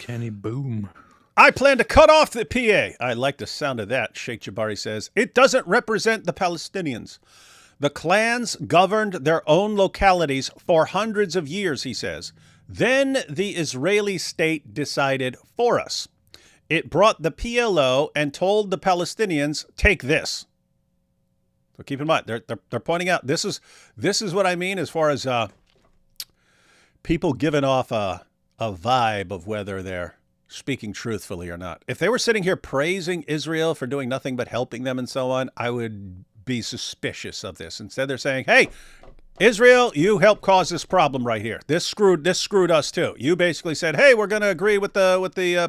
Kenny Boom. I plan to cut off the PA. I like the sound of that, Sheikh Jabari says. It doesn't represent the Palestinians. The clans governed their own localities for hundreds of years, he says. Then the Israeli state decided for us. It brought the PLO and told the Palestinians, take this. So keep in mind, they're pointing out, this is what I mean as far as people giving off a vibe of whether they're speaking truthfully or not. If they were sitting here praising Israel for doing nothing but helping them and so on, I would be suspicious of this. Instead, they're saying, hey, Israel, you helped cause this problem right here. This screwed us too. You basically said, hey, we're going to agree with the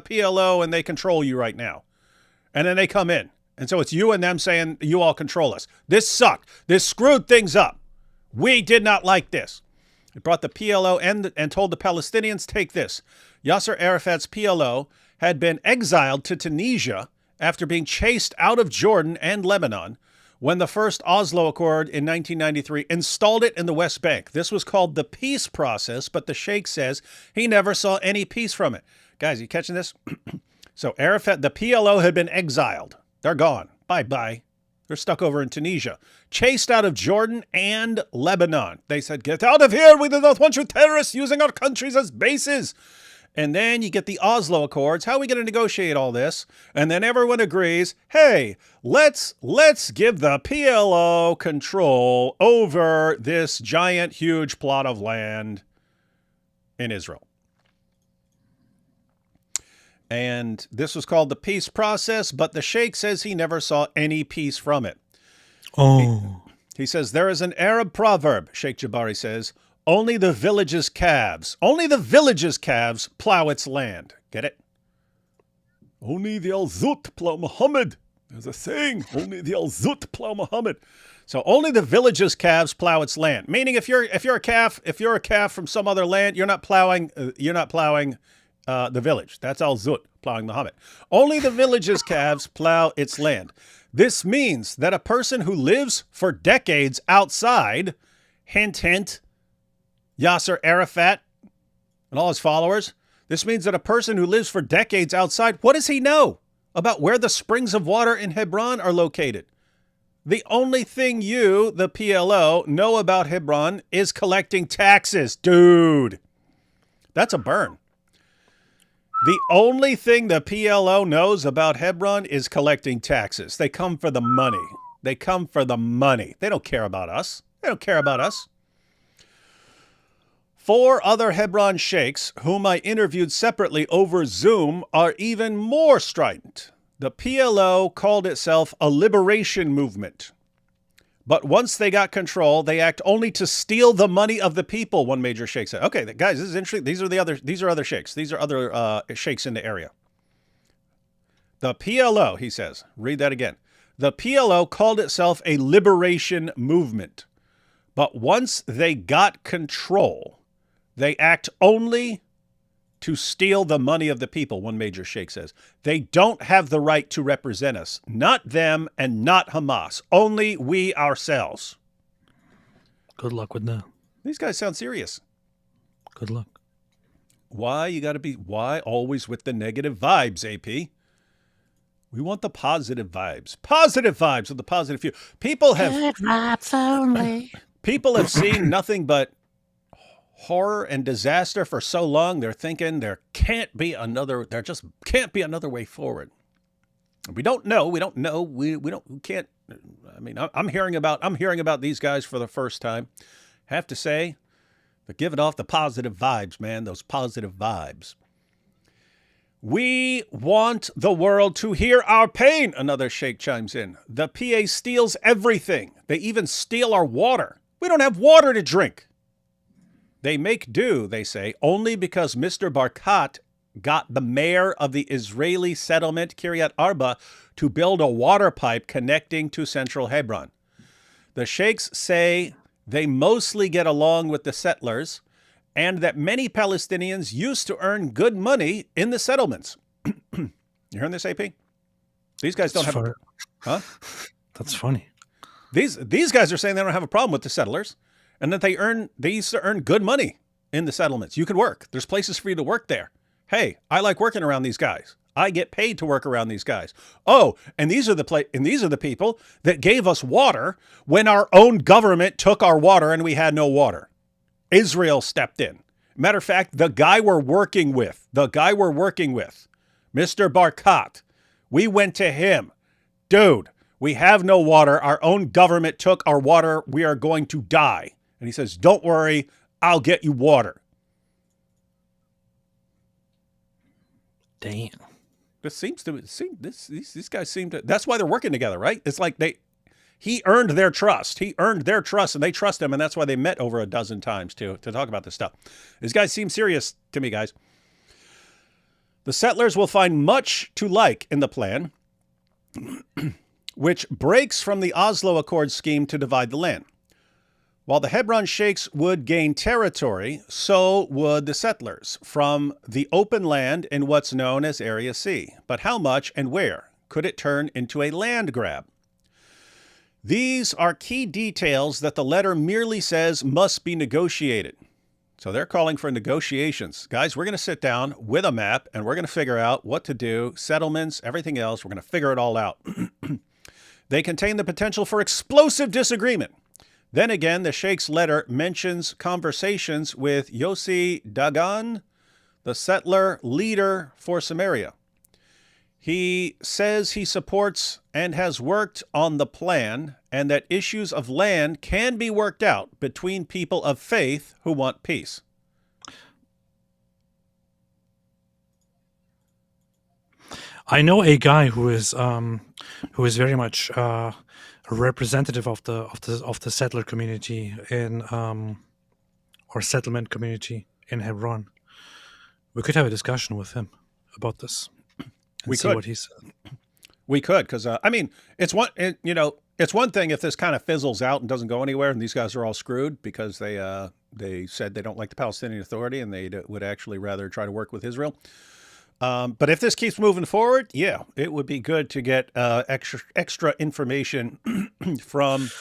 PLO and they control you right now. And then they come in. And so it's you and them saying, you all control us. This sucked. This screwed things up. We did not like this. It brought the PLO and told the Palestinians, take this. Yasser Arafat's PLO had been exiled to Tunisia after being chased out of Jordan and Lebanon when the first Oslo Accord in 1993 installed it in the West Bank. This was called the peace process, but the sheikh says he never saw any peace from it. Guys, you catching this? So Arafat, the PLO had been exiled. They're gone. Bye-bye. They're stuck over in Tunisia. Chased out of Jordan and Lebanon. They said, get out of here. We do not want you terrorists using our countries as bases. And then you get the Oslo Accords. How are we going to negotiate all this? And then everyone agrees, hey, let's give the PLO control over this giant, huge plot of land in Israel. And this was called the peace process, but the sheikh says he never saw any peace from it. Oh. He says, there is an Arab proverb, Sheikh Jabari says, only the village's calves plow its land. Get it? Only the Al-Zut plow Muhammad. There's a saying, only the Al-Zut plow Muhammad. So only the village's calves plow its land. Meaning if you're a calf from some other land, you're not plowing the village. That's Al-Zut, plowing Muhammad. Only the village's calves plow its land. This means that a person who lives for decades outside, hint, hint, Yasser Arafat and all his followers, this means that a person who lives for decades outside, what does he know about where the springs of water in Hebron are located? The only thing you, the PLO, know about Hebron is collecting taxes. Dude, that's a burn. The only thing the PLO knows about Hebron is collecting taxes. They come for the money. They come for the money. They don't care about us. They don't care about us. 4 other Hebron sheikhs, whom I interviewed separately over Zoom, are even more strident. The PLO called itself a liberation movement. But once they got control, they act only to steal the money of the people, one major sheikh said. Okay, guys, this is interesting. These are other sheikhs. These are other sheikhs in the area. The PLO, he says, read that again. The PLO called itself a liberation movement. But once they got control, they act only to steal the money of the people, one major sheikh says. They don't have the right to represent us. Not them and not Hamas. Only we ourselves. Good luck with that. These guys sound serious. Good luck. Why always with the negative vibes, AP? We want the positive vibes. Positive vibes with the positive few. People have... Good vibes only. People have seen nothing but horror and disaster for so long, they're thinking there just can't be another way forward. We don't know. We can't. I mean, I'm hearing about these guys for the first time. Have to say, they're giving off the positive vibes, man, those positive vibes. We want the world to hear our pain, another sheikh chimes in. The PA steals everything. They even steal our water. We don't have water to drink. They make do, they say, only because Mr. Barkat got the mayor of the Israeli settlement, Kiryat Arba, to build a water pipe connecting to central Hebron. The sheikhs say they mostly get along with the settlers and that many Palestinians used to earn good money in the settlements. You hearing this, AP? These guys don't have huh? That's funny. These guys are saying they don't have a problem with the settlers. And that they used to earn good money in the settlements. You could work. There's places for you to work there. Hey, I like working around these guys. I get paid to work around these guys. Oh, and these are the people that gave us water when our own government took our water and we had no water. Israel stepped in. Matter of fact, the guy we're working with, Mr. Barkat, we went to him. Dude, we have no water. Our own government took our water. We are going to die. And he says, don't worry, I'll get you water. Damn. These guys seem to, that's why they're working together, right? It's like he earned their trust. He earned their trust and they trust him. And that's why they met over a dozen times to talk about this stuff. These guys seem serious to me, guys. The settlers will find much to like in the plan, which breaks from the Oslo Accord scheme to divide the land. While the Hebron sheikhs would gain territory, so would the settlers from the open land in what's known as Area C. But how much and where could it turn into a land grab? These are key details that the letter merely says must be negotiated. So they're calling for negotiations. Guys, we're going to sit down with a map and we're going to figure out what to do, settlements, everything else. We're going to figure it all out. They contain the potential for explosive disagreement. Then again, the Sheikh's letter mentions conversations with Yossi Dagan, the settler leader for Samaria. He says he supports and has worked on the plan and that issues of land can be worked out between people of faith who want peace. I know a guy who is very much a representative of the settler community in or settlement community in Hebron. We could have a discussion with him about this. We see could. What he said. We could, because I mean, it's one thing if this kind of fizzles out and doesn't go anywhere, and these guys are all screwed because they said they don't like the Palestinian Authority and they would actually rather try to work with Israel. But if this keeps moving forward, yeah, it would be good to get extra information from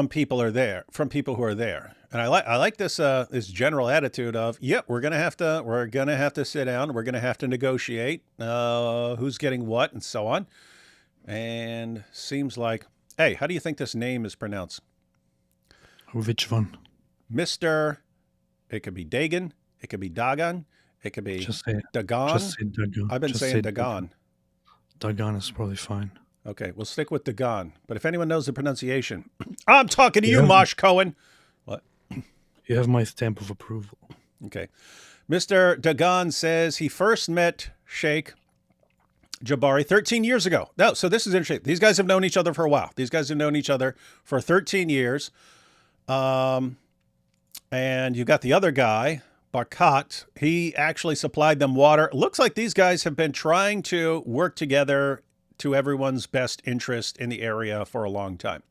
people who are there. And I like this this general attitude of, yeah, we're gonna have to sit down, we're gonna have to negotiate who's getting what and so on. And seems like, hey, how do you think this name is pronounced? Which one? Mr. It could be Dagan, it could be Dagan, it could be Dagan. Just say Dagan. I've been saying Dagan. Dagan is probably fine. Okay, we'll stick with Dagan. But if anyone knows the pronunciation, I'm talking to you, Mosh Cohen. What? You have my stamp of approval. Okay. Mr. Dagan says he first met Sheikh Jabari 13 years ago. No, so this is interesting. These guys have known each other for a while. These guys have known each other for 13 years. And you got the other guy, Barkat. He actually supplied them water. Looks like these guys have been trying to work together to everyone's best interest in the area for a long time.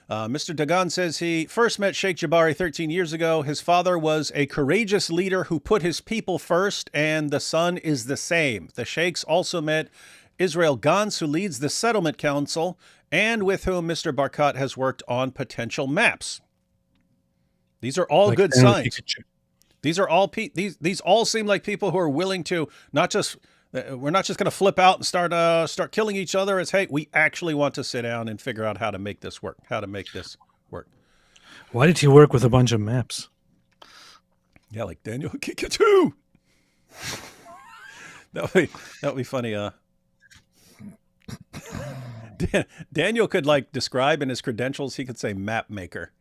Mr. Dagan says he first met Sheikh Jabari 13 years ago. His father was a courageous leader who put his people first, and the son is the same. The Sheikhs also met Israel Gantz, who leads the settlement council, and with whom Mr. Barkat has worked on potential maps. These are all good signs. These are all these all seem like people who are willing to not just. We're not just going to flip out and start killing each other. It's, hey, we actually want to sit down and figure out how to make this work. Why did he work with a bunch of maps? Yeah, like Daniel kick it too. That would be funny. Daniel could like describe in his credentials. He could say map maker.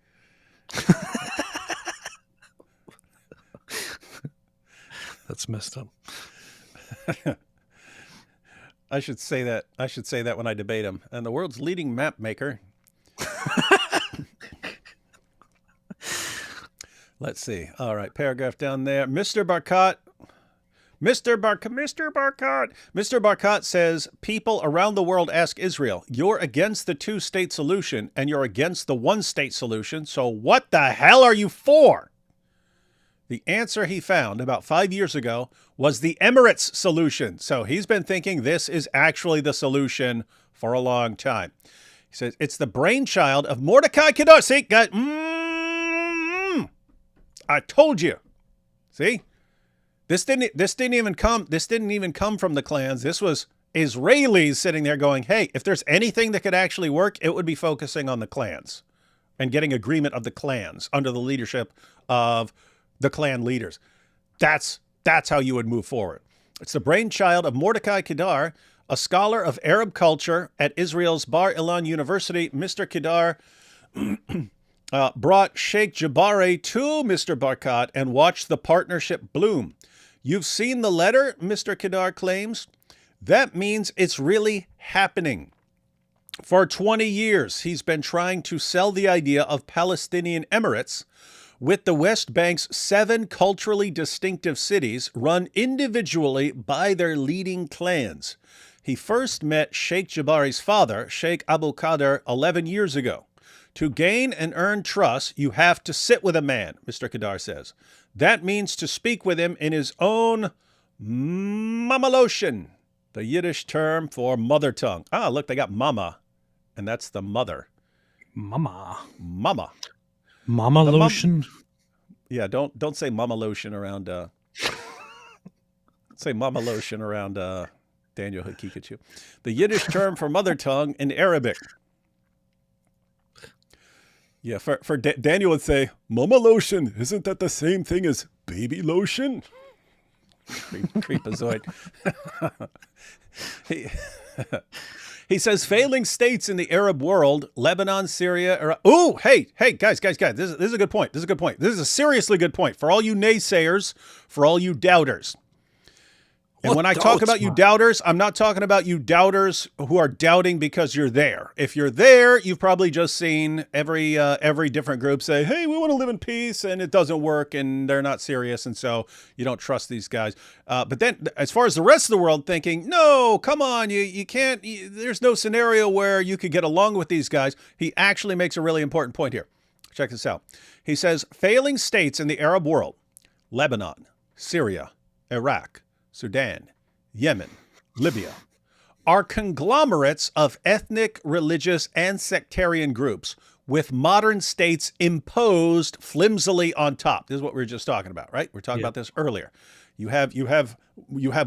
That's messed up. I should say that when I debate him. And the world's leading map maker. Let's see. All right, paragraph down there. Mr. Barkat says people around the world ask Israel, you're against the two-state solution and you're against the one-state solution. So what the hell are you for? The answer he found about 5 years ago was the Emirates solution. So he's been thinking this is actually the solution for a long time. He says it's the brainchild of Mordecai Kadosh. See, guys, I told you. See? This didn't even come from the clans. This was Israelis sitting there going, hey, if there's anything that could actually work, it would be focusing on the clans and getting agreement of the clans under the leadership of the clan leaders. That's how you would move forward. It's the brainchild of Mordecai Kedar, a scholar of Arab culture at Israel's Bar Ilan University. Mr. Kedar brought Sheikh Jabari to Mr. Barkat and watched the partnership bloom. You've seen the letter, Mr. Kedar claims. That means it's really happening. For 20 years, he's been trying to sell the idea of Palestinian emirates, with the West Bank's 7 culturally distinctive cities run individually by their leading clans. He first met Sheikh Jabari's father, Sheikh Abu Qadir, 11 years ago. To gain and earn trust, you have to sit with a man, Mr. Kedar says. That means to speak with him in his own mamaloshin, the Yiddish term for mother tongue. Ah, look, they got mama, and that's the mother. Mama. Mama. Mama lotion? Yeah, don't say mama lotion around say mama lotion around Daniel Hakikachu. The Yiddish term for mother tongue in Arabic. Yeah, for Daniel would say, mama lotion, isn't that the same thing as baby lotion? Creepazoid. He says failing states in the Arab world, Lebanon, Syria, Iraq. Oh, hey, guys. This is a good point. This is a seriously good point for all you naysayers, for all you doubters. And when I talk about you doubters, I'm not talking about you doubters who are doubting because you're there. If you're there, you've probably just seen every different group say, hey, we want to live in peace, and it doesn't work, and they're not serious, and so you don't trust these guys. But then as far as the rest of the world thinking, no, come on, you can't, there's no scenario where you could get along with these guys. He actually makes a really important point here. Check this out. He says, failing states in the Arab world, Lebanon, Syria, Iraq, Sudan, Yemen, Libya, are conglomerates of ethnic, religious, and sectarian groups with modern states imposed flimsily on top. This is what we were just talking about, right? We were talking about this earlier. You have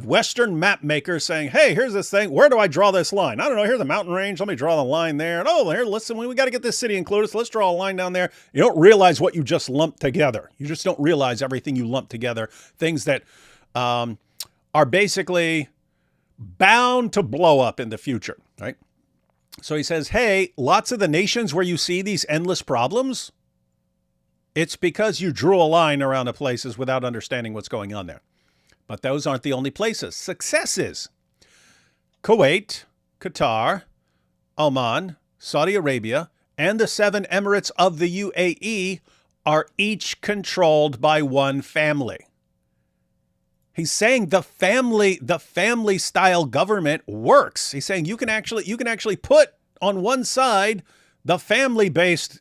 Western map makers saying, hey, here's this thing. Where do I draw this line? I don't know. Here's a mountain range. Let me draw the line there. And oh, here, listen, we got to get this city included. So let's draw a line down there. You don't realize what you just lumped together. You just don't realize everything you lumped together. Things that are basically bound to blow up in the future, right? So he says, hey, lots of the nations where you see these endless problems, it's because you drew a line around the places without understanding what's going on there. But those aren't the only places. Successes. Kuwait, Qatar, Oman, Saudi Arabia, and the 7 emirates of the UAE are each controlled by one family. He's saying the family style government works. He's saying you can actually put on one side the family-based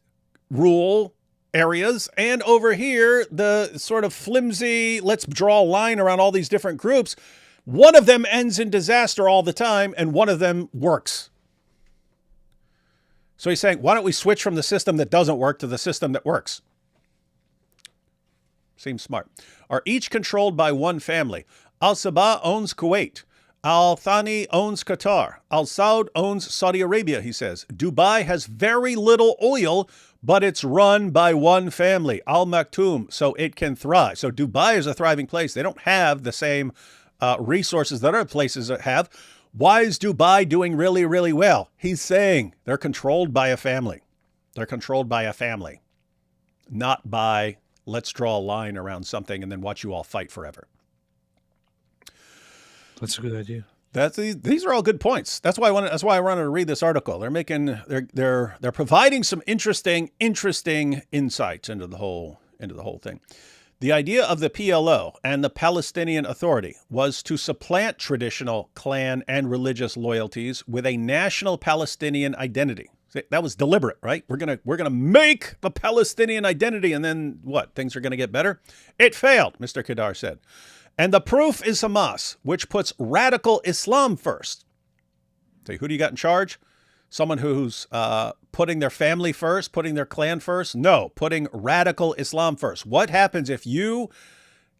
rule areas, and over here the sort of flimsy, let's draw a line around all these different groups. One of them ends in disaster all the time, and one of them works. So he's saying, why don't we switch from the system that doesn't work to the system that works? Seems smart. Are each controlled by one family. Al-Sabah owns Kuwait. Al-Thani owns Qatar. Al-Saud owns Saudi Arabia, he says. Dubai has very little oil, but it's run by one family, Al Maktoum, so it can thrive. So Dubai is a thriving place. They don't have the same resources that other places have. Why is Dubai doing really, really well? He's saying they're controlled by a family. They're controlled by a family, not by let's draw a line around something and then watch you all fight forever. That's a good idea. These are all good points. That's why I wanted to read this article. They're providing some interesting insights into the whole thing. The idea of the PLO and the Palestinian Authority was to supplant traditional clan and religious loyalties with a national Palestinian identity. That was deliberate, right? We're gonna make the Palestinian identity, and then what? Things are gonna get better? It failed, Mr. Kedar said. And the proof is Hamas, which puts radical Islam first. Say, who do you got in charge? Someone who's putting their family first, putting their clan first? No, putting radical Islam first. What happens if you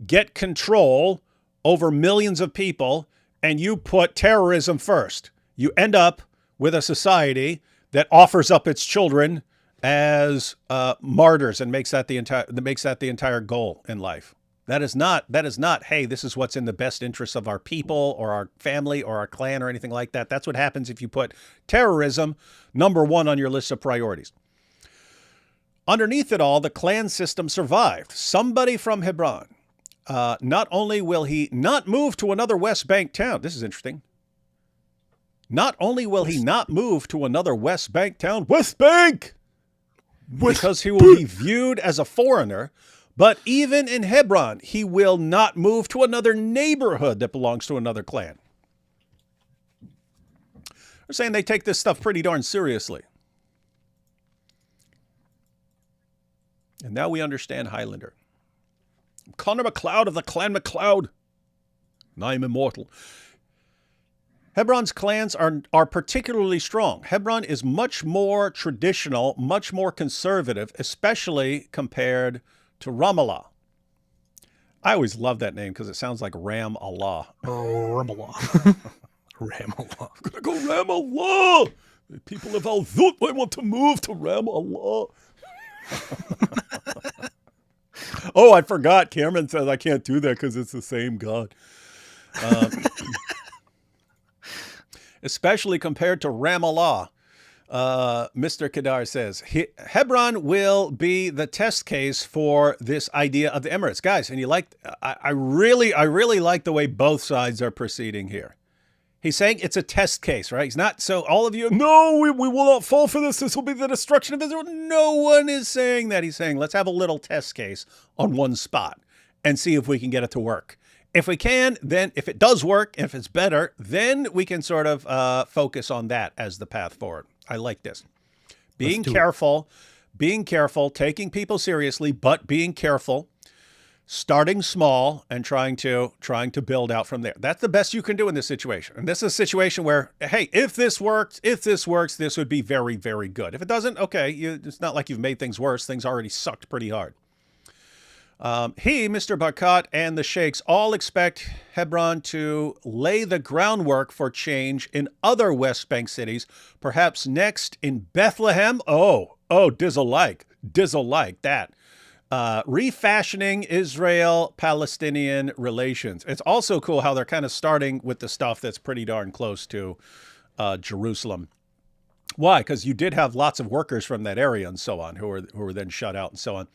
get control over millions of people and you put terrorism first, you end up with a society that offers up its children as martyrs and makes that the entire goal in life. That is not, hey, this is what's in the best interest of our people or our family or our clan or anything like that. That's what happens if you put terrorism number one on your list of priorities. Underneath it all, the clan system survived. Somebody from Hebron, not only will he not move to another West Bank town, this is interesting. Not only will he not move to another West Bank town, West Bank, because he will be viewed as a foreigner, but even in Hebron, he will not move to another neighborhood that belongs to another clan. They're saying they take this stuff pretty darn seriously. And now we understand Highlander. Connor MacLeod of the Clan MacLeod. And I am immortal. Hebron's clans are particularly strong. Hebron is much more traditional, much more conservative, especially compared to Ramallah. I always love that name because it sounds like Ram Allah. Ramallah. Ramallah. I'm going to go Ramallah. The people of Al-Zut, I want to move to Ramallah. Oh, I forgot. Cameron says I can't do that because it's the same God. Especially compared to Ramallah. Mr. Kedar says, Hebron will be the test case for this idea of the Emirates. Guys, and I really like the way both sides are proceeding here. He's saying it's a test case, right? He's not, so all of you, no, we will not fall for this. This will be the destruction of Israel. No one is saying that. He's saying, let's have a little test case on one spot and see if we can get it to work. If we can, then if it does work, if it's better, then we can sort of focus on that as the path forward. I like this. Being careful, taking people seriously, but being careful, starting small and trying to build out from there. That's the best you can do in this situation. And this is a situation where, hey, if this works, this would be very, very good. If it doesn't, okay, it's not like you've made things worse. Things already sucked pretty hard. Mr. Barkat, and the Sheikhs all expect Hebron to lay the groundwork for change in other West Bank cities, perhaps next in Bethlehem. Dizzle-like that. Refashioning Israel-Palestinian relations. It's also cool how they're kind of starting with the stuff that's pretty darn close to Jerusalem. Why? Because you did have lots of workers from that area and so on who were then shut out and so on.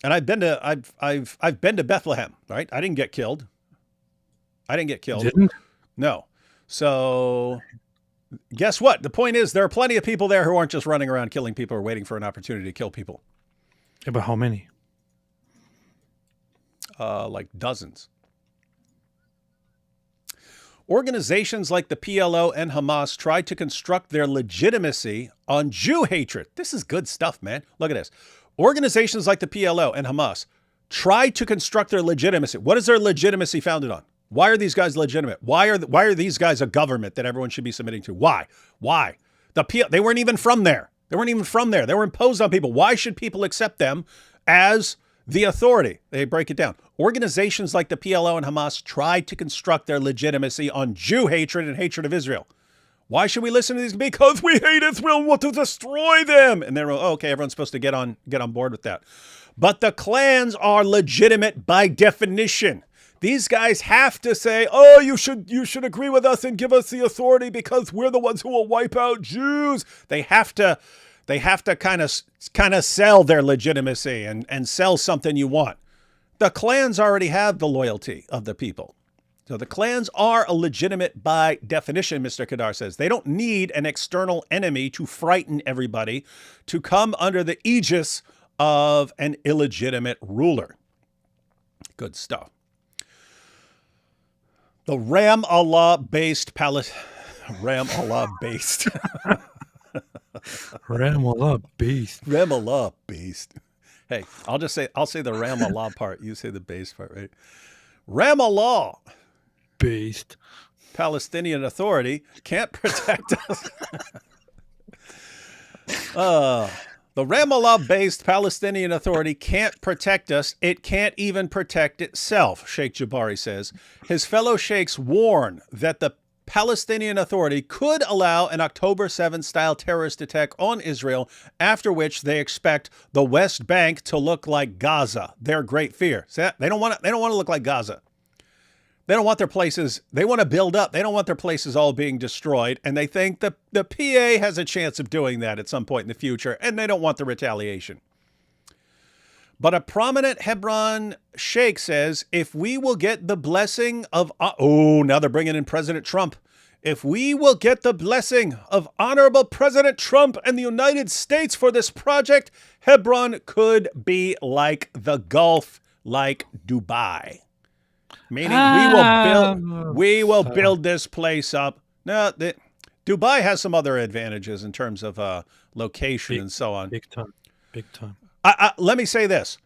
And I've been to Bethlehem, right? I didn't get killed. Didn't? No. So guess what? The point is there are plenty of people there who aren't just running around killing people or waiting for an opportunity to kill people. Yeah, but how many? Like dozens. Organizations like the PLO and Hamas tried to construct their legitimacy on Jew hatred. This is good stuff, man. Look at this. Organizations like the PLO and Hamas tried to construct their legitimacy. What is their legitimacy founded on? Why are these guys legitimate? Why are these guys a government that everyone should be submitting to? Why? They weren't even from there. They were imposed on people. Why should people accept them as the authority? They break it down. Organizations like the PLO and Hamas tried to construct their legitimacy on Jew hatred and hatred of Israel. Why should we listen to these? Because we hate Israel and want to destroy them. And they're, okay, everyone's supposed to get on board with that. But the clans are legitimate by definition. These guys have to say, you should agree with us and give us the authority because we're the ones who will wipe out Jews. They have to kind of sell their legitimacy and sell something you want. The clans already have the loyalty of the people. So the clans are legitimate by definition, Mr. Kedar says. They don't need an external enemy to frighten everybody to come under the aegis of an illegitimate ruler. Good stuff. The Ramallah-based Ramallah-based. Ramallah-based. Hey, I'll say the Ramallah part. You say the base part, right? Ramallah. Based. Palestinian Authority can't protect us. The Ramallah-based Palestinian Authority can't protect us. It can't even protect itself, Sheikh Jabari says. His fellow sheikhs warn that the Palestinian Authority could allow an October 7th-style terrorist attack on Israel, after which they expect the West Bank to look like Gaza. Their great fear. See that? They don't want to look like Gaza. They don't want their places, they want to build up. They don't want their places all being destroyed. And they think the PA has a chance of doing that at some point in the future, and they don't want the retaliation. But a prominent Hebron sheikh says, if we will get the blessing of, now they're bringing in President Trump. If we will get the blessing of Honorable President Trump and the United States for this project, Hebron could be like the Gulf, like Dubai. Meaning we will build this place up. No, Dubai has some other advantages in terms of location and so on. Big time. Let me say this.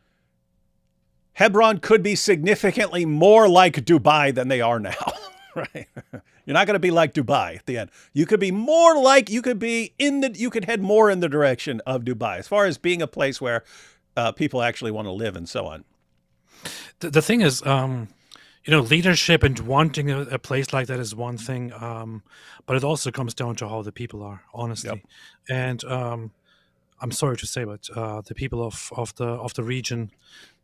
Hebron could be significantly more like Dubai than they are now, right? You're not going to be like Dubai at the end. You could be more like, you could head more in the direction of Dubai as far as being a place where people actually want to live and so on. The thing is, leadership and wanting a place like that is one thing, but it also comes down to how the people are, honestly. Yep. And I'm sorry to say, but the people of the region,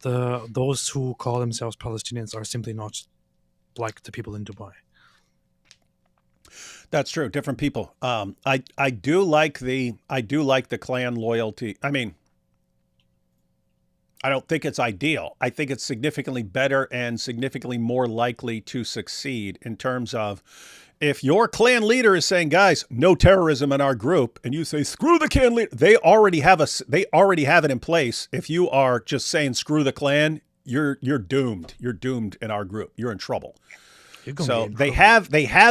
those who call themselves Palestinians, are simply not like the people in Dubai. That's true. Different people. I do like the clan loyalty. I mean, I don't think it's ideal. I think it's significantly better and significantly more likely to succeed in terms of, if your clan leader is saying, guys, no terrorism in our group, and you say, screw the clan leader, they already have it in place. If you are just saying, screw the clan, you're doomed. You're doomed in our group. You're in trouble. So they have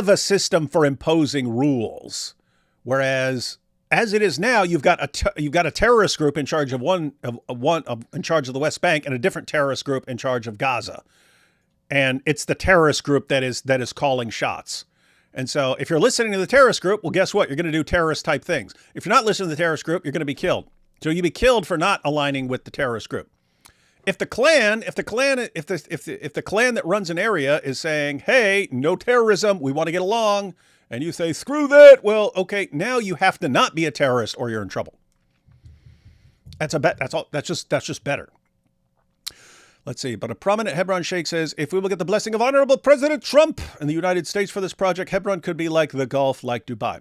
a system for imposing rules, whereas as it is now, you've got a terrorist group in charge of in charge of the West Bank, and a different terrorist group in charge of Gaza, and it's the terrorist group that is calling shots. And so, if you're listening to the terrorist group, well, guess what? You're going to do terrorist type things. If you're not listening to the terrorist group, you're going to be killed. So you'll be killed for not aligning with the terrorist group. If the clan that runs an area is saying, hey, no terrorism, we want to get along, and you say, screw that, well, okay, now you have to not be a terrorist or you're in trouble. That's all. That's just better. Let's see. But a prominent Hebron sheikh says, if we will get the blessing of Honorable President Trump and the United States for this project, Hebron could be like the Gulf, like Dubai.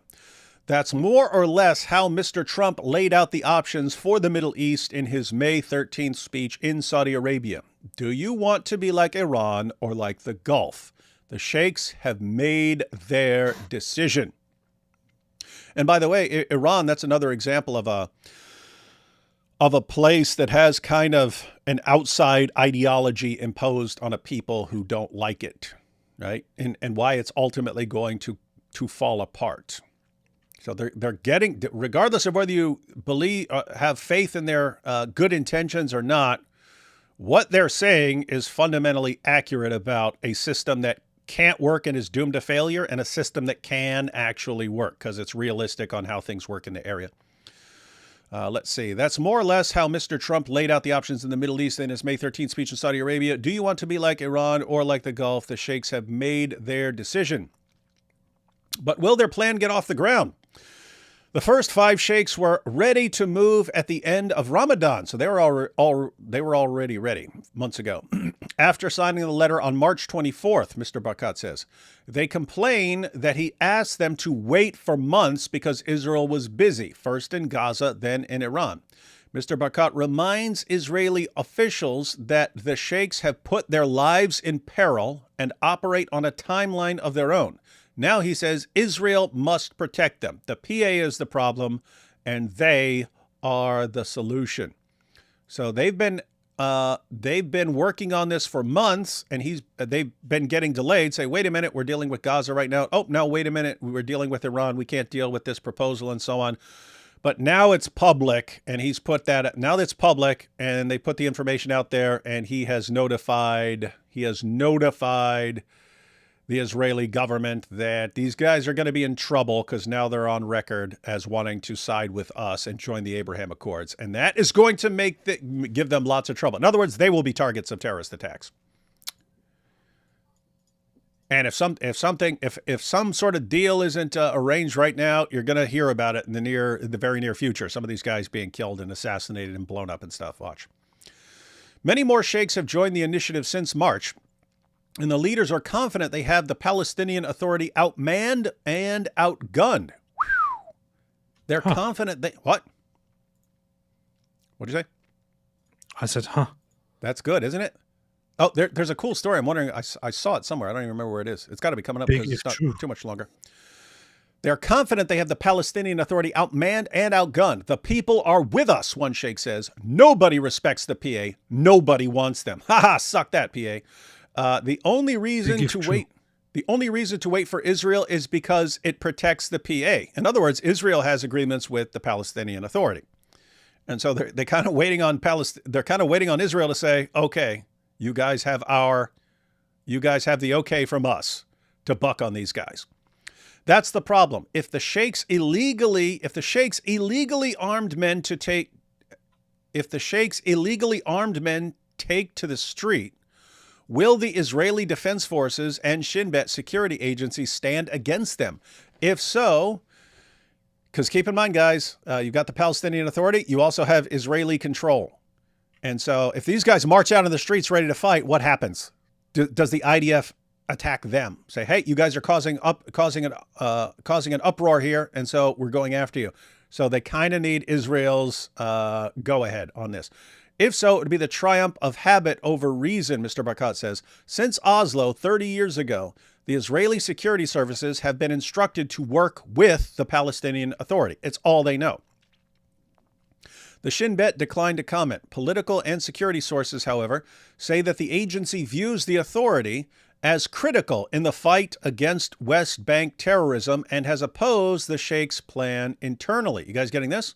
That's more or less how Mr. Trump laid out the options for the Middle East in his May 13th speech in Saudi Arabia. Do you want to be like Iran or like the Gulf? The sheikhs have made their decision. And by the way, Iran, that's another example of a place that has kind of an outside ideology imposed on a people who don't like it, right? And why it's ultimately going to fall apart. So they're getting, regardless of whether you believe, have faith in their good intentions or not, what they're saying is fundamentally accurate about a system that can't work and is doomed to failure, and a system that can actually work because it's realistic on how things work in the area. Let's see. That's more or less how Mr. Trump laid out the options in the Middle East in his May 13th speech in Saudi Arabia. Do you want to be like Iran or like the Gulf? The sheikhs have made their decision. But will their plan get off the ground? The first 5 sheikhs were ready to move at the end of Ramadan, so they were already ready months ago. After signing the letter on March 24th, Mr. Barkat says, they complain that he asked them to wait for months because Israel was busy, first in Gaza, then in Iran. Mr. Barkat reminds Israeli officials that the sheikhs have put their lives in peril and operate on a timeline of their own. Now he says Israel must protect them. The PA is the problem, and they are the solution. So they've been working on this for months, and they've been getting delayed. Say, wait a minute, we're dealing with Gaza right now. Oh, no, wait a minute, we're dealing with Iran. We can't deal with this proposal and so on. But now it's public, and he's put that. Now that's public, and they put the information out there, and he has notified the Israeli government that these guys are going to be in trouble because now they're on record as wanting to side with us and join the Abraham Accords. And that is going to give them lots of trouble. In other words, they will be targets of terrorist attacks. And if some sort of deal isn't arranged right now, you're going to hear about it in the very near future. Some of these guys being killed and assassinated and blown up and stuff. Watch. Many more sheikhs have joined the initiative since March, and the leaders are confident they have the Palestinian Authority outmanned and outgunned. They're confident they... What? What'd you say? I said, huh. That's good, isn't it? Oh, there's a cool story. I'm wondering, I saw it somewhere. I don't even remember where it is. It's got to be coming up because it's not too much longer. They're confident they have the Palestinian Authority outmanned and outgunned. The people are with us, one sheikh says. Nobody respects the PA. Nobody wants them. Ha ha, suck that, PA. The only reason to wait for Israel is because it protects the PA. In other words, Israel has agreements with the Palestinian Authority. And so they're kind of waiting on Israel to say, okay, you guys have the okay from us to buck on these guys. That's the problem. If the sheikhs illegally armed men take to the street, will the Israeli Defense Forces and Shin Bet security agencies stand against them? If so, because keep in mind, guys, you've got the Palestinian Authority. You also have Israeli control. And so if these guys march out in the streets ready to fight, what happens? Does the IDF attack them? Say, hey, you guys are causing an uproar here, and so we're going after you. So they kind of need Israel's go-ahead on this. If so, it would be the triumph of habit over reason, Mr. Barkat says. Since Oslo 30 years ago, the Israeli security services have been instructed to work with the Palestinian Authority. It's all they know. The Shin Bet declined to comment. Political and security sources, however, say that the agency views the authority as critical in the fight against West Bank terrorism and has opposed the sheikh's plan internally. You guys getting this?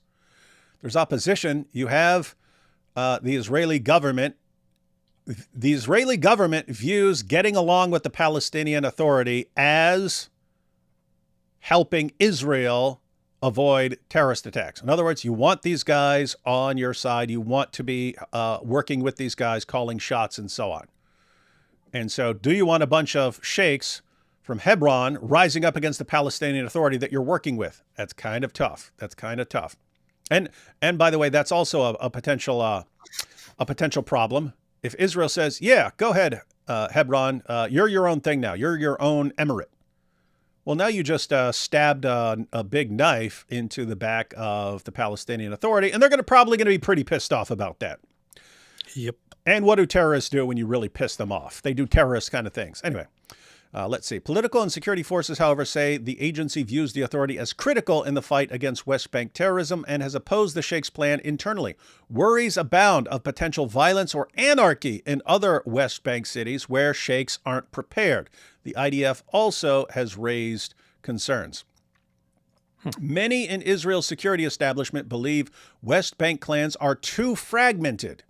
There's opposition. You have the Israeli government. The Israeli government views getting along with the Palestinian Authority as helping Israel avoid terrorist attacks. In other words, you want these guys on your side. You want to be working with these guys, calling shots and so on. And so do you want a bunch of sheikhs from Hebron rising up against the Palestinian Authority that you're working with? That's kind of tough. And by the way, that's also a potential problem. If Israel says, yeah, go ahead, Hebron, you're your own thing now. You're your own emirate. Well, now you just stabbed a big knife into the back of the Palestinian Authority, and they're probably going to be pretty pissed off about that. Yep. And what do terrorists do when you really piss them off? They do terrorist kind of things. Anyway, let's see. Political and security forces, however, say the agency views the authority as critical in the fight against West Bank terrorism and has opposed the sheikh's plan internally. Worries abound of potential violence or anarchy in other West Bank cities where sheikhs aren't prepared. The IDF also has raised concerns. Many in Israel's security establishment believe West Bank clans are too fragmented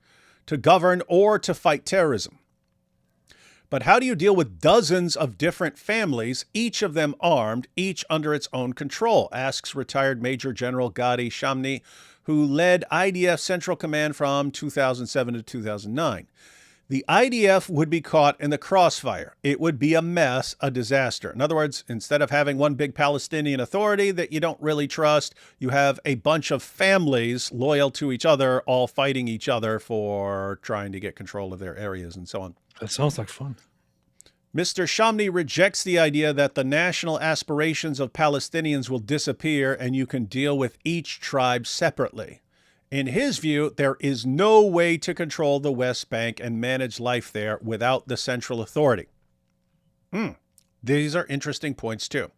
to govern or to fight terrorism. But how do you deal with dozens of different families, each of them armed, each under its own control? Asks retired Major General Gadi Shamni, who led IDF Central Command from 2007 to 2009. The IDF would be caught in the crossfire. It would be a mess, a disaster. In other words, instead of having one big Palestinian Authority that you don't really trust, you have a bunch of families loyal to each other, all fighting each other for trying to get control of their areas and so on. That sounds like fun. Mr. Shamni rejects the idea that the national aspirations of Palestinians will disappear and you can deal with each tribe separately. In his view, there is no way to control the West Bank and manage life there without the central authority. These are interesting points, too.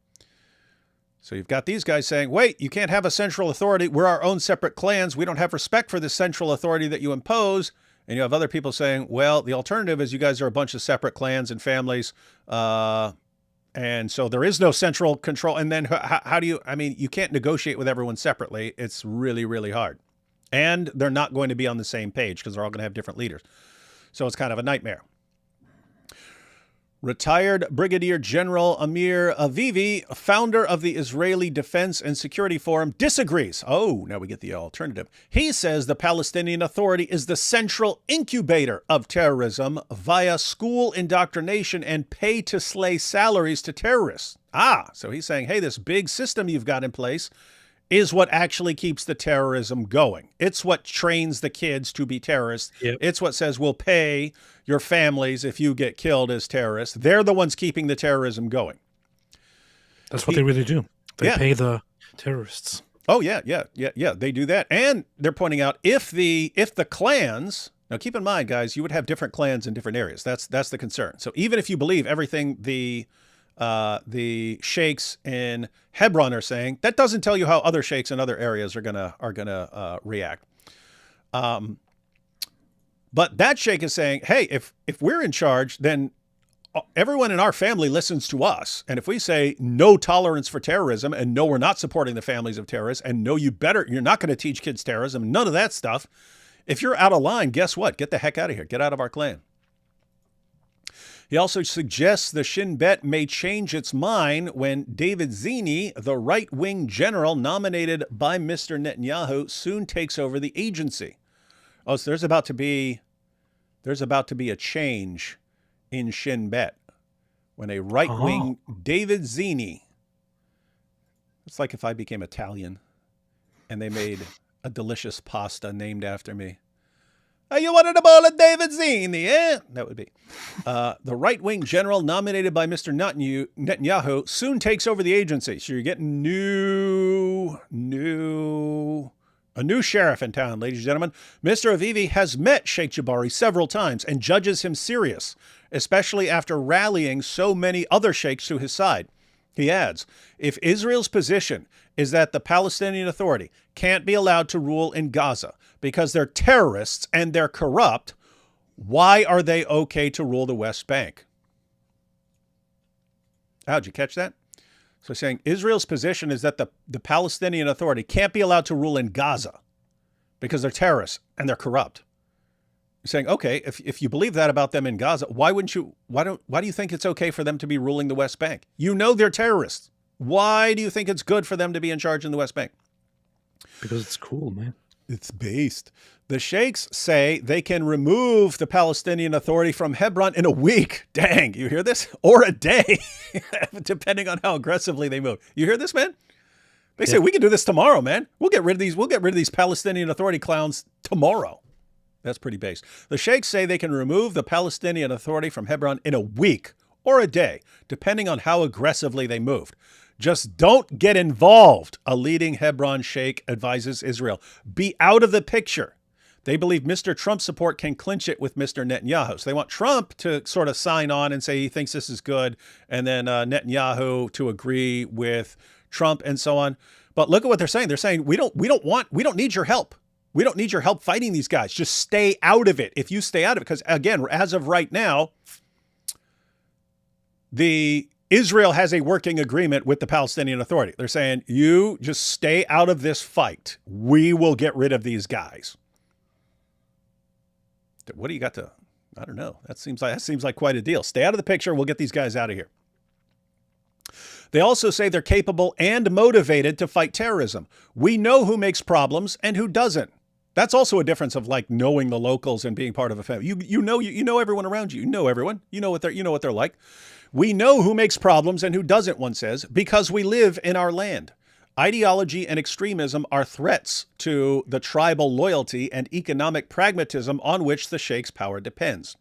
So you've got these guys saying, wait, you can't have a central authority. We're our own separate clans. We don't have respect for the central authority that you impose. And you have other people saying, well, the alternative is you guys are a bunch of separate clans and families. And so there is no central control. And then how do you, you can't negotiate with everyone separately. It's really, really hard. And they're not going to be on the same page because they're all going to have different leaders. So it's kind of a nightmare. Retired Brigadier General Amir Avivi, founder of the Israeli Defense and Security Forum, disagrees. Oh, now we get the alternative. He says the Palestinian Authority is the central incubator of terrorism via school indoctrination and pay-to-slay salaries to terrorists. So he's saying, hey, this big system you've got in place is what actually keeps the terrorism going. It's what trains the kids to be terrorists. Yep. It's what says we'll pay your families if you get killed as terrorists. They're the ones keeping the terrorism going. That's what they really do. They pay the terrorists. Oh, yeah. They do that. And they're pointing out if the clans, now keep in mind, guys, you would have different clans in different areas. That's the concern. So even if you believe everything the sheikhs in Hebron are saying, that doesn't tell you how other sheikhs in other areas are gonna react. But that sheikh is saying, hey, if we're in charge, then everyone in our family listens to us. And if we say no tolerance for terrorism and no, we're not supporting the families of terrorists and no, you're not going to teach kids terrorism, none of that stuff. If you're out of line, guess what? Get the heck out of here. Get out of our clan. He also suggests the Shin Bet may change its mind when David Zini, the right-wing general nominated by Mr. Netanyahu, soon takes over the agency. Oh, so there's about to be a change in Shin Bet when a right-wing David Zini. It's like if I became Italian and they made a delicious pasta named after me. Oh, you wanted a bowl of David Zini, eh? That would be. The right-wing general nominated by Mr. Netanyahu soon takes over the agency. So you're getting a new sheriff in town, ladies and gentlemen. Mr. Avivi has met Sheikh Jabari several times and judges him serious, especially after rallying so many other sheikhs to his side. He adds, if Israel's position is that the Palestinian Authority can't be allowed to rule in Gaza because they're terrorists and they're corrupt, why are they okay to rule the West Bank? Did you catch that? So saying Israel's position is that the Palestinian Authority can't be allowed to rule in Gaza because they're terrorists and they're corrupt. You're saying, okay, if you believe that about them in Gaza, why do you think it's okay for them to be ruling the West Bank? You know they're terrorists. Why do you think it's good for them to be in charge in the West Bank? Because it's cool, man. It's based. The sheikhs say they can remove the Palestinian Authority from Hebron in a week. Dang, you hear this? Or a day, depending on how aggressively they move. You hear this, man? They say we can do this tomorrow, man. We'll get rid of these Palestinian Authority clowns tomorrow. That's pretty base. The sheikhs say they can remove the Palestinian Authority from Hebron in a week or a day, depending on how aggressively they moved. Just don't get involved, a leading Hebron sheikh advises Israel. Be out of the picture. They believe Mr. Trump's support can clinch it with Mr. Netanyahu. So they want Trump to sort of sign on and say he thinks this is good, and then Netanyahu to agree with Trump and so on. But look at what they're saying. They're saying we don't need your help. We don't need your help fighting these guys. Just stay out of it. If you stay out of it, because again, as of right now, Israel has a working agreement with the Palestinian Authority. They're saying, you just stay out of this fight. We will get rid of these guys. What do you got to, I don't know. That seems like quite a deal. Stay out of the picture. We'll get these guys out of here. They also say they're capable and motivated to fight terrorism. We know who makes problems and who doesn't. That's also a difference of like knowing the locals and being part of a family. You know everyone around you. You know everyone. You know what they're like. We know who makes problems and who doesn't, one says, because we live in our land. Ideology and extremism are threats to the tribal loyalty and economic pragmatism on which the sheikh's power depends.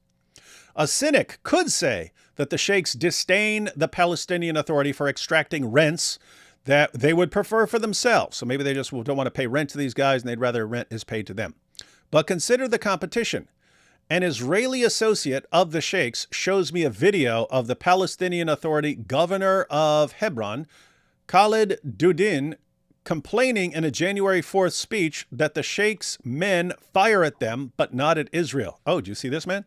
A cynic could say that the sheikhs disdain the Palestinian Authority for extracting rents that they would prefer for themselves. So maybe they just don't want to pay rent to these guys and they'd rather rent is paid to them. But consider the competition. An Israeli associate of the sheikhs shows me a video of the Palestinian Authority governor of Hebron, Khalid Dudin, complaining in a January 4th speech that the sheikhs' men fire at them, but not at Israel. Oh, do you see this, man?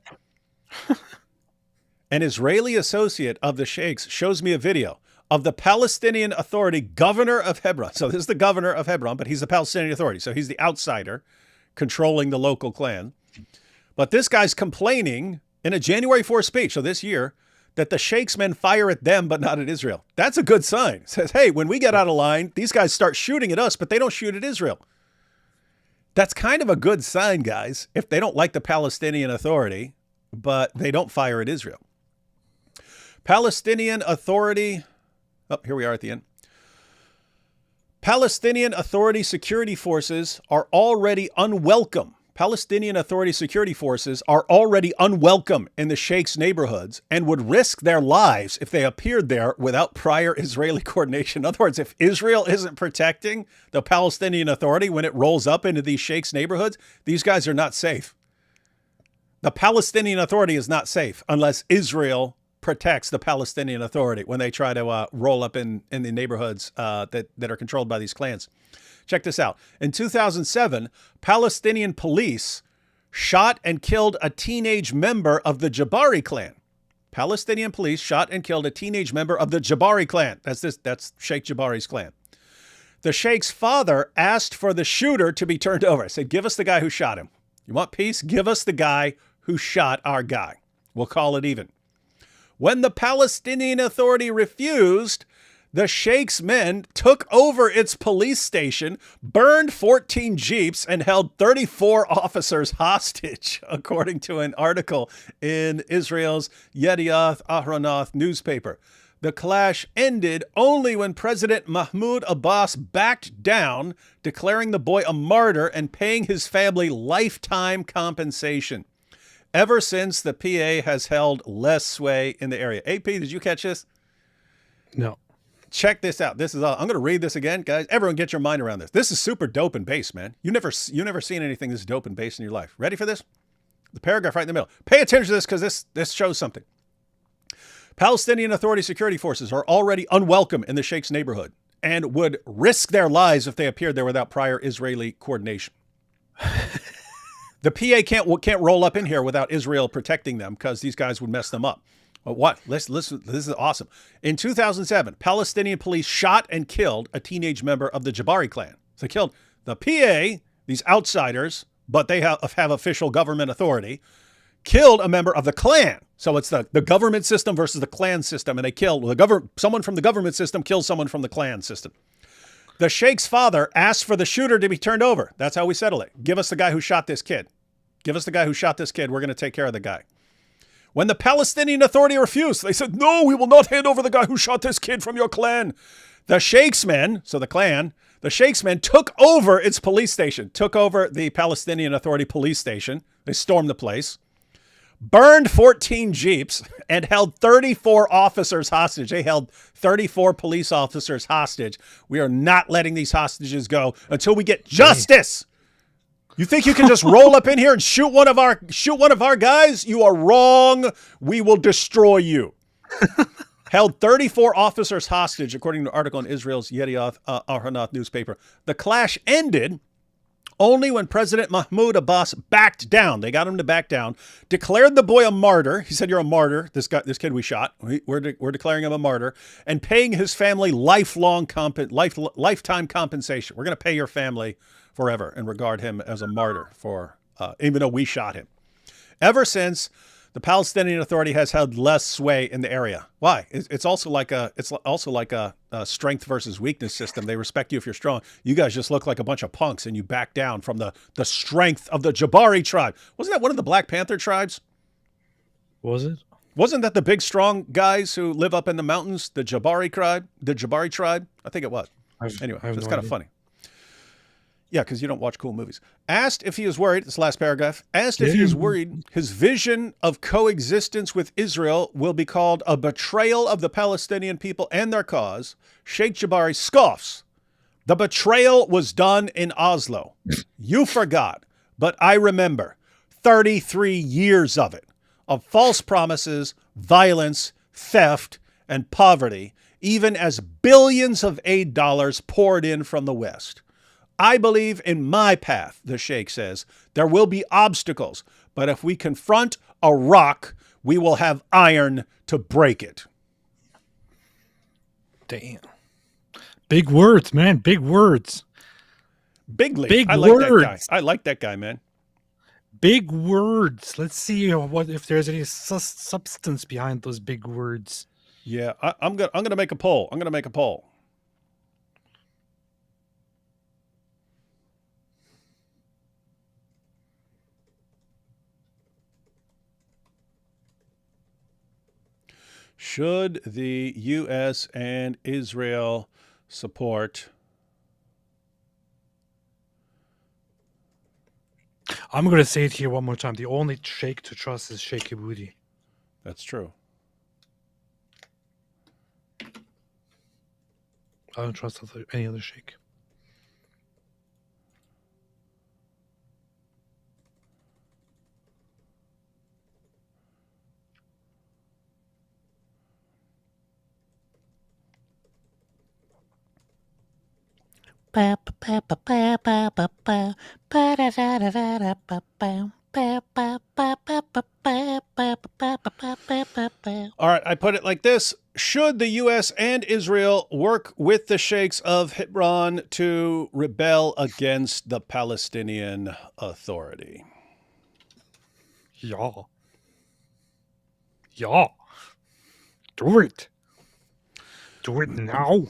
An Israeli associate of the sheikhs shows me a video of the Palestinian Authority governor of Hebron. So this is the governor of Hebron, but he's the Palestinian Authority. So he's the outsider controlling the local clan. But this guy's complaining in a January 4th speech, so this year, that the sheikh's men fire at them, but not at Israel. That's a good sign. It says, hey, when we get out of line, these guys start shooting at us, but they don't shoot at Israel. That's kind of a good sign, guys, if they don't like the Palestinian Authority, but they don't fire at Israel. Palestinian Authority. Oh, here we are at the end. Palestinian Authority security forces are already unwelcome. Palestinian Authority security forces are already unwelcome in the sheikh's neighborhoods and would risk their lives if they appeared there without prior Israeli coordination. In other words, if Israel isn't protecting the Palestinian Authority when it rolls up into these sheikh's neighborhoods, these guys are not safe. The Palestinian Authority is not safe unless Israel protects the Palestinian Authority when they try to roll up in the neighborhoods that are controlled by these clans. Check this out. In 2007, Palestinian police shot and killed a teenage member of the Jabari clan. Palestinian police shot and killed a teenage member of the Jabari clan. That's Sheikh Jabari's clan. The sheikh's father asked for the shooter to be turned over. I said, give us the guy who shot him. You want peace? Give us the guy who shot our guy. We'll call it even. When the Palestinian Authority refused, the sheikh's men took over its police station, burned 14 jeeps, and held 34 officers hostage, according to an article in Israel's Yedioth Ahronoth newspaper. The clash ended only when President Mahmoud Abbas backed down, declaring the boy a martyr and paying his family lifetime compensation. Ever since, the PA has held less sway in the area. AP, did you catch this? No. Check this out. This is all. I'm going to read this again, guys. Everyone get your mind around this. This is super dope and bass, man. You never seen anything this dope and bass in your life. Ready for this? The paragraph right in the middle. Pay attention to this because this shows something. Palestinian Authority security forces are already unwelcome in the sheikh's neighborhood and would risk their lives if they appeared there without prior Israeli coordination. The PA can't roll up in here without Israel protecting them because these guys would mess them up. But what? Listen, this is awesome. In 2007, Palestinian police shot and killed a teenage member of the Jabari clan. So they killed the PA, these outsiders, but they have official government authority, killed a member of the clan. So it's the government system versus the clan system, and they killed someone from the government system kills someone from the clan system. The sheikh's father asked for the shooter to be turned over. That's how we settle it. Give us the guy who shot this kid. Give us the guy who shot this kid. We're going to take care of the guy. When the Palestinian Authority refused, they said, no, we will not hand over the guy who shot this kid from your clan. The sheikh's men, so the clan, the sheikh's men took over its police station, took over the Palestinian Authority police station. They stormed the place, burned 14 jeeps, and held 34 officers hostage. They held 34 police officers hostage. We are not letting these hostages go until we get justice. You think you can just roll up in here and shoot one of our guys? You are wrong. We will destroy you. Held 34 officers hostage, according to an article in Israel's Yedioth Ahronoth newspaper. The clash ended only when President Mahmoud Abbas backed down. They got him to back down, declared the boy a martyr. He said, you're a martyr. This kid we shot. We're declaring him a martyr and paying his family lifetime compensation. We're going to pay your family forever and regard him as a martyr for even though we shot him. Ever since, the Palestinian Authority has held less sway in the area. Why? It's also like a strength versus weakness system. They respect you if you're strong. You guys just look like a bunch of punks and you back down from the strength of the Jabari tribe. Wasn't that one of the Black Panther tribes? Was it? Wasn't that the big strong guys who live up in the mountains? The Jabari tribe? The Jabari tribe? I think it was. Anyway, it's kind of funny. Yeah, because you don't watch cool movies. Asked if he is worried, this last paragraph, asked if he is worried his vision of coexistence with Israel will be called a betrayal of the Palestinian people and their cause, Sheikh Jabari scoffs. The betrayal was done in Oslo. You forgot, but I remember 33 years of it, of false promises, violence, theft, and poverty, even as billions of aid dollars poured in from the West. I believe in my path, the Sheikh says. There will be obstacles, but if we confront a rock, we will have iron to break it. Damn. Big words, man. Big words. Big league. Big I like words. that guy. I like that guy, man. big words. Let's see what if there's any substance behind those big words. Yeah, I'm gonna make a poll. I'm gonna make a poll. Should the U.S. and Israel support? I'm going to say it here one more time. The only sheikh to trust is Sheikh Ibudi. That's true. I don't trust any other sheikh. All right, I put it like this. Should the U.S. and Israel work with the sheikhs of Hebron to rebel against the Palestinian Authority? Yeah. Yeah. Do it. Do it now.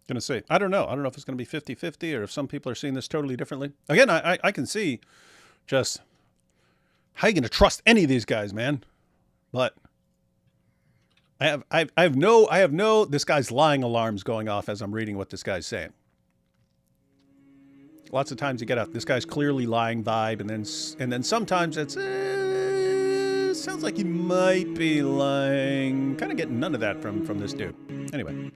Gonna say, I don't know. I don't know if it's going to be 50-50 or if some people are seeing this totally differently. Again, I can see just how you going to trust any of these guys, man. But I have no this guy's lying alarms going off as I'm reading what this guy's saying. Lots of times you get this guy's clearly lying vibe, and then sometimes it's sounds like he might be lying. Kind of getting none of that from this dude. Anyway.